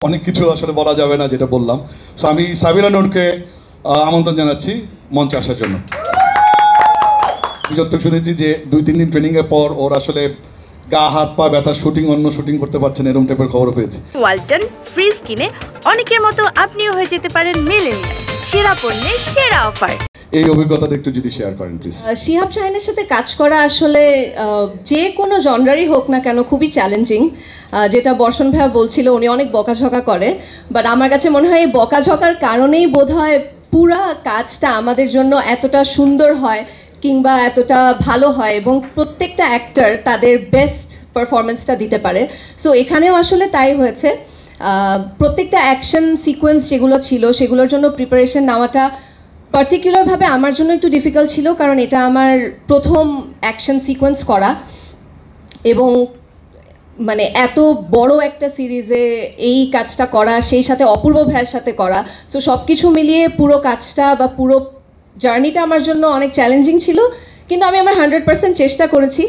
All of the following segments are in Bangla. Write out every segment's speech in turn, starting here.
অনেক কিছু আসলে বলা যাবে না যেটা বললাম। সো আমি সাবিনা নূরকে আমন্ত্রণ জানাচ্ছি মঞ্চে আসার জন্য। যতটুকু শুনেছি যে 2-3 দিন ট্রেনিংয়ের পর ওর আসলে গা হাত পা ব্যথা, অন্য শুটিং করতে পারছেন এরকম টাইপের খবর পেয়েছি। ওয়ালটন ফ্রিজ কিনে অনেকের মতো আপনিও হয়ে যেতে পারেন মিলেনিয়াল। সেরা পণ্যের সেরা অফার। এই অভিজ্ঞতাটা একটু যদি শেয়ার করেন প্লিজ। শিহাব শাহিনের সাথে কাজ করা আসলে যে কোনো জনরারই হোক না কেন খুবই চ্যালেঞ্জিং। যেটা বর্ষণ ভাইয়া বলছিল, উনি অনেক বকাঝকা করে, বাট আমার কাছে মনে হয় এই বকাঝকার কারণেই বোধহয় পুরা কাজটা আমাদের জন্য এতটা সুন্দর হয় কিংবা এতটা ভালো হয় এবং প্রত্যেকটা অ্যাক্টর তাদের বেস্ট পারফরমেন্সটা দিতে পারে। সো এখানেও আসলে তাই হয়েছে। প্রত্যেকটা অ্যাকশন সিকোয়েন্স যেগুলো ছিল সেগুলোর জন্য প্রিপারেশন নেওয়াটা পার্টিকুলারভাবে আমার জন্য একটু ডিফিকাল্ট ছিল, কারণ এটা আমার প্রথম অ্যাকশন সিকোয়েন্স করা এবং মানে এত বড় একটা সিরিজে এই কাজটা করা, সেই সাথে অপূর্ব ভাইয়ের সাথে করা। সো সব কিছু মিলিয়ে পুরো কাজটা বা পুরো জার্নিটা আমার জন্য অনেক চ্যালেঞ্জিং ছিল, কিন্তু আমি আমার 100% চেষ্টা করেছি।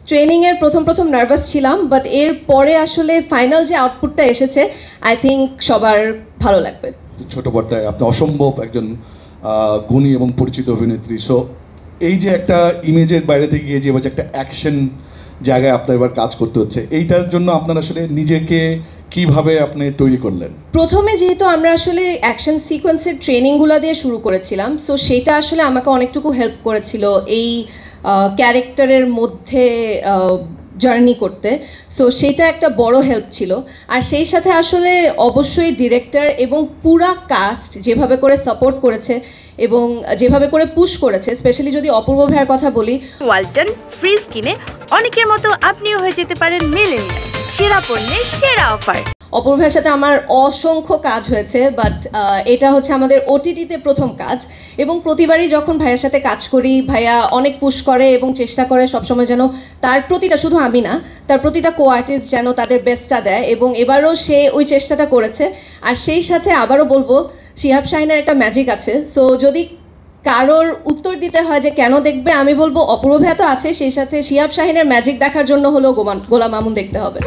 ট্রেনিংয়ের প্রথম নার্ভাস ছিলাম, বাট এর পরে আসলে ফাইনাল যে আউটপুটটা এসেছে আই থিঙ্ক সবার ভালো লাগবে। ছোট পর্দায় আপনি অসম্ভব একজন গুণী এবং পরিচিত অভিনেত্রী। সো এই যে একটা ইমেজের বাইরে থেকে গিয়ে যে এবার একটা অ্যাকশন জায়গায় আপনার এবার কাজ করতে হচ্ছে, এইটার জন্য আপনার আসলে নিজেকে কিভাবে আপনি তৈরি করলেন? প্রথমে যেহেতু আমরা আসলে অ্যাকশন সিকোয়েন্সের ট্রেনিংগুলো দিয়ে শুরু করেছিলাম, সো সেটা আসলে আমাকে অনেকটুকু হেল্প করেছিল এই ক্যারেক্টারের মধ্যে জার্নি করতে। সো সেটা একটা বড় হেল্প ছিল। আর সেই সাথে আসলে অবশ্যই ডিরেক্টর এবং পুরা কাস্ট যেভাবে করে সাপোর্ট করেছে এবং যেভাবে করে পুশ করেছে, স্পেশালি যদি অপূর্ব ভাইয়ের কথা বলি। ওয়ালটন ফ্রিজ কিনে অনেকের মতো আপনিও হয়ে যেতে পারেন মিলেনিয়াল। সেরা পণ্যের সেরা অফার। অপূর্ব ভাইয়ের সাথে আমার অসংখ্য কাজ হয়েছে, বাট এটা হচ্ছে আমাদের ওটিটিতে প্রথম কাজ এবং প্রতিবারই যখন ভাইয়ের সাথে কাজ করি ভাইয়া অনেক পুশ করে এবং চেষ্টা করে সবসময় যেন তার প্রতিটা, শুধু আমি না, তার প্রতিটা কো আর্টিস্ট যেন তাদের বেস্টটা দেয় এবং এবারও সে ওই চেষ্টাটা করেছে। আর সেই সাথে আবারও বলবো শিহাব শাহিনের একটা ম্যাজিক আছে। সো যদি কারোর উত্তর দিতে হয় যে কেন দেখবে, আমি বলবো অপূর্ব ভাইয়া তো আছে, সেই সাথে শিহাব শাহিনের ম্যাজিক দেখার জন্য হলেও গোলাম মামুন দেখতে হবে।